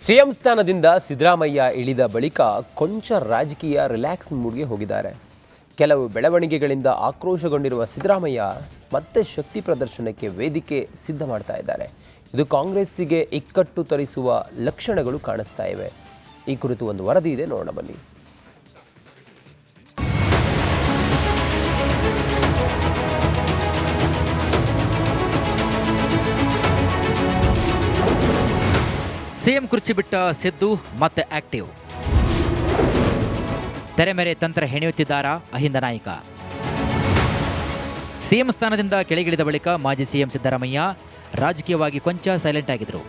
CM ಸ್ಥಾನದಿಂದ ಸಿದ್ದರಾಮಯ್ಯ ಇಳಿದ ಬಳಿಕ ಕೊಂಚ ರಾಜಕೀಯ ರಿಲ್ಯಾಕ್ಸ್ ಮೂಡ್ಗೆ ಹೋಗಿದ್ದಾರೆ. ಕೆಲವು ಬೆಳವಣಿಗೆಗಳಿಂದ ಆಕ್ರೋಶಗೊಂಡಿರುವ ಸಿದ್ದರಾಮಯ್ಯ ಮತ್ತೆ ಶಕ್ತಿ ಪ್ರದರ್ಶನಕ್ಕೆ ವೇದಿಕೆ ಸಿದ್ಧ ಮಾಡ್ತಾ ಇದ್ದಾರೆ. ಇದು ಕಾಂಗ್ರೆಸ್ಸಿಗೆ ಇಕ್ಕಟ್ಟು ತರಿಸುವ ಲಕ್ಷಣಗಳು ಕಾಣಿಸ್ತಾ ಇವೆ. ಈ ಕುರಿತು ಒಂದು ವರದಿ ಇದೆ, ನೋಡೋಣ ಬನ್ನಿ. ಸಿಎಂ ಕುರ್ಚಿ ಬಿಟ್ಟ ಸಿದ್ದು ಮತ್ತೆ ಆಕ್ಟಿವ್. ತೆರೆಮೆರೆ ತಂತ್ರ ಹೆಣೆಯುತ್ತಿದ್ದಾರಾ ಅಹಿಂದ ನಾಯಕ? ಸಿಎಂ ಸ್ಥಾನದಿಂದ ಕೆಳಗಿಳಿದ ಬಳಿಕ ಮಾಜಿ ಸಿಎಂ ಸಿದ್ದರಾಮಯ್ಯ ರಾಜಕೀಯವಾಗಿ ಕೊಂಚ ಸೈಲೆಂಟ್ ಆಗಿದ್ದರು.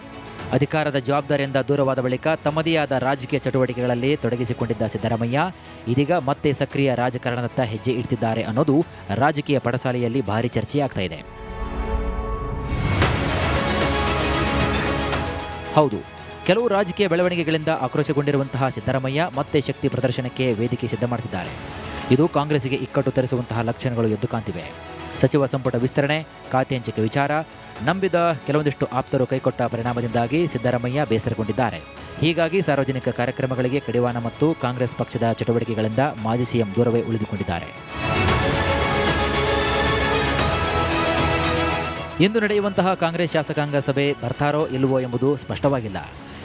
ಅಧಿಕಾರದ ಜವಾಬ್ದಾರಿಯಿಂದ ದೂರವಾದ ಬಳಿಕ ತಮ್ಮದೇ ಆದ ರಾಜಕೀಯ ಚಟುವಟಿಕೆಗಳಲ್ಲಿ ತೊಡಗಿಸಿಕೊಂಡಿದ್ದ ಸಿದ್ದರಾಮಯ್ಯ ಇದೀಗ ಮತ್ತೆ ಸಕ್ರಿಯ ರಾಜಕಾರಣದತ್ತ ಹೆಜ್ಜೆ ಇಡ್ತಿದ್ದಾರೆ ಅನ್ನೋದು ರಾಜಕೀಯ ಪಡಸಾಲೆಯಲ್ಲಿ ಭಾರಿ ಚರ್ಚೆಯಾಗ್ತಾ ಇದೆ. ಹೌದು, ಕೆಲವು ರಾಜಕೀಯ ಬೆಳವಣಿಗೆಗಳಿಂದ ಆಕ್ರೋಶಗೊಂಡಿರುವಂತಹ ಸಿದ್ದರಾಮಯ್ಯ ಮತ್ತೆ ಶಕ್ತಿ ಪ್ರದರ್ಶನಕ್ಕೆ ವೇದಿಕೆ ಸಿದ್ಧ ಮಾಡುತ್ತಿದ್ದಾರೆ. ಇದು ಕಾಂಗ್ರೆಸ್ಸಿಗೆ ಇಕ್ಕಟ್ಟು ತರಿಸುವಂತಹ ಲಕ್ಷಣಗಳು ಎದ್ದು ಕಾಣ್ತಿವೆ. ಸಚಿವ ಸಂಪುಟ ವಿಸ್ತರಣೆ, ಖಾತೆ ಹಂಚಿಕೆ ವಿಚಾರ ನಂಬಿದ ಕೆಲವೊಂದಿಷ್ಟು ಆಪ್ತರು ಕೈಕೊಟ್ಟ ಪರಿಣಾಮದಿಂದಾಗಿ ಸಿದ್ದರಾಮಯ್ಯ ಬೇಸರಗೊಂಡಿದ್ದಾರೆ. ಹೀಗಾಗಿ ಸಾರ್ವಜನಿಕ ಕಾರ್ಯಕ್ರಮಗಳಿಗೆ ಕಡಿವಾಣ ಮತ್ತು ಕಾಂಗ್ರೆಸ್ ಪಕ್ಷದ ಚಟುವಟಿಕೆಗಳಿಂದ ಮಾಜಿ ಸಿಎಂ ದೂರವೇ ಉಳಿದುಕೊಂಡಿದ್ದಾರೆ. ಇಂದು ನಡೆಯುವಂತಹ ಕಾಂಗ್ರೆಸ್ ಶಾಸಕಾಂಗ ಸಭೆ ಬರ್ತಾರೋ ಇಲ್ಲವೋ ಎಂಬುದು ಸ್ಪಷ್ಟವಾಗಿಲ್ಲ.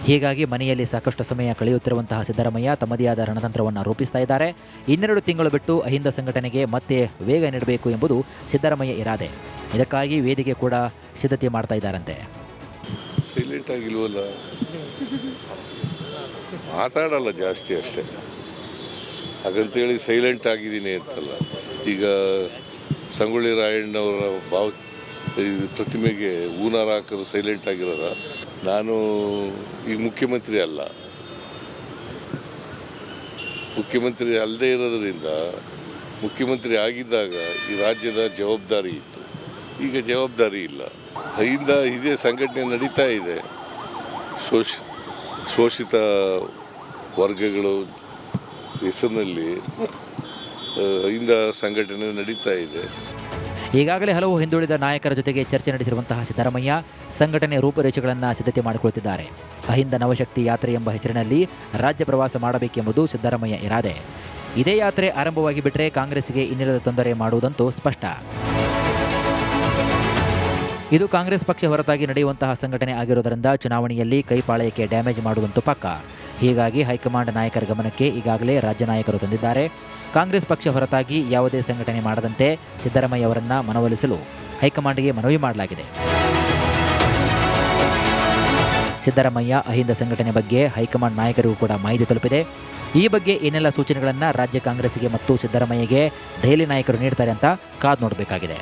ಹೀಗಾಗಿ ಮನೆಯಲ್ಲಿ ಸಾಕಷ್ಟು ಸಮಯ ಕಳೆಯುತ್ತಿರುವಂತಹ ಸಿದ್ದರಾಮಯ್ಯ ತಮ್ಮದೇ ಆದ ರಣತಂತ್ರವನ್ನು ರೂಪಿಸ್ತಾ ಇದ್ದಾರೆ. 2 ತಿಂಗಳು ಬಿಟ್ಟು ಅಹಿಂದ ಸಂಘಟನೆಗೆ ಮತ್ತೆ ವೇಗ ನೀಡಬೇಕು ಎಂಬುದು ಸಿದ್ದರಾಮಯ್ಯ ಇರಾದೆ. ಇದಕ್ಕಾಗಿ ವೇದಿಕೆ ಕೂಡ ಸಿದ್ಧತೆ ಮಾಡ್ತಾ ಇದ್ದಾರಂತೆ. ಸೈಲೆಂಟ್ ಆಗಿಲ್ವಲ್ಲ, ಮಾತಾಡಲ್ಲ ಜಾಸ್ತಿ ಅಷ್ಟೇ, ಹಾಗಂತೇಳಿ ಸೈಲೆಂಟ್ ಆಗಿದ್ದೀನಿ ಅಂತಲ್ಲ. ಈಗ ಸಂಗೊಳ್ಳಿ ರಾಯಣ್ಣವರ ಪ್ರತಿಮೆಗೆ ಹೂನಾರ ಹಾಕೋದು ಸೈಲೆಂಟ್ ಆಗಿರೋದ? ನಾನು ಈಗ ಮುಖ್ಯಮಂತ್ರಿ ಅಲ್ಲ, ಮುಖ್ಯಮಂತ್ರಿ ಅಲ್ಲದೆ ಇರೋದ್ರಿಂದ ಮುಖ್ಯಮಂತ್ರಿ ಆಗಿದ್ದಾಗ ಈ ರಾಜ್ಯದ ಜವಾಬ್ದಾರಿ ಇತ್ತು, ಈಗ ಜವಾಬ್ದಾರಿ ಇಲ್ಲ. ಅಹಿಂದ ಇದೇ ಸಂಘಟನೆ ನಡೀತಾ ಇದೆ. ಶೋಷಿತ ವರ್ಗಗಳು ಹೆಸರಿನಲ್ಲಿ ಅಹಿಂದ ಸಂಘಟನೆ ನಡೀತಾ ಇದೆ. ಈಗಾಗಲೇ ಹಲವು ಹಿಂದುಳಿದ ನಾಯಕರ ಜೊತೆಗೆ ಚರ್ಚೆ ನಡೆಸಿರುವಂತಹ ಸಿದ್ದರಾಮಯ್ಯ ಸಂಘಟನೆ ರೂಪುರೇಷೆಗಳನ್ನು ಸಿದ್ಧತೆ ಮಾಡಿಕೊಳ್ಳುತ್ತಿದ್ದಾರೆ. ಅಹಿಂದ ನವಶಕ್ತಿ ಯಾತ್ರೆ ಎಂಬ ಹೆಸರಿನಲ್ಲಿ ರಾಜ್ಯ ಪ್ರವಾಸ ಮಾಡಬೇಕೆಂಬುದು ಸಿದ್ದರಾಮಯ್ಯ ಇರಾದೆ. ಇದೇ ಯಾತ್ರೆ ಆರಂಭವಾಗಿ ಬಿಟ್ಟರೆ ಕಾಂಗ್ರೆಸ್ಗೆ ಇನ್ನಿಲ್ಲದ ತೊಂದರೆ ಮಾಡುವುದಂತೂ ಸ್ಪಷ್ಟ. ಇದು ಕಾಂಗ್ರೆಸ್ ಪಕ್ಷ ಹೊರತಾಗಿ ನಡೆಯುವಂತಹ ಸಂಘಟನೆ ಆಗಿರುವುದರಿಂದ ಚುನಾವಣೆಯಲ್ಲಿ ಕೈಪಾಳಯಕ್ಕೆ ಡ್ಯಾಮೇಜ್ ಮಾಡುವುದಂತೂ ಪಕ್ಕ. ಹೀಗಾಗಿ ಹೈಕಮಾಂಡ್ ನಾಯಕರ ಗಮನಕ್ಕೆ ಈಗಾಗಲೇ ರಾಜ್ಯ ನಾಯಕರು ತಂದಿದ್ದಾರೆ. ಕಾಂಗ್ರೆಸ್ ಪಕ್ಷ ಹೊರತಾಗಿ ಯಾವುದೇ ಸಂಘಟನೆ ಮಾಡದಂತೆ ಸಿದ್ದರಾಮಯ್ಯ ಅವರನ್ನು ಮನವೊಲಿಸಲು ಹೈಕಮಾಂಡ್ಗೆ ಮನವಿ ಮಾಡಲಾಗಿದೆ. ಸಿದ್ದರಾಮಯ್ಯ ಅಹಿಂದ ಸಂಘಟನೆ ಬಗ್ಗೆ ಹೈಕಮಾಂಡ್ ನಾಯಕರಿಗೂ ಕೂಡ ಮಾಹಿತಿ ತಲುಪಿದೆ. ಈ ಬಗ್ಗೆ ಏನೆಲ್ಲ ಸೂಚನೆಗಳನ್ನು ರಾಜ್ಯ ಕಾಂಗ್ರೆಸ್ಗೆ ಮತ್ತು ಸಿದ್ದರಾಮಯ್ಯಗೆ ದೆಹಲಿ ನಾಯಕರು ನೀಡ್ತಾರೆ ಅಂತ ಕಾದು ನೋಡಬೇಕಾಗಿದೆ.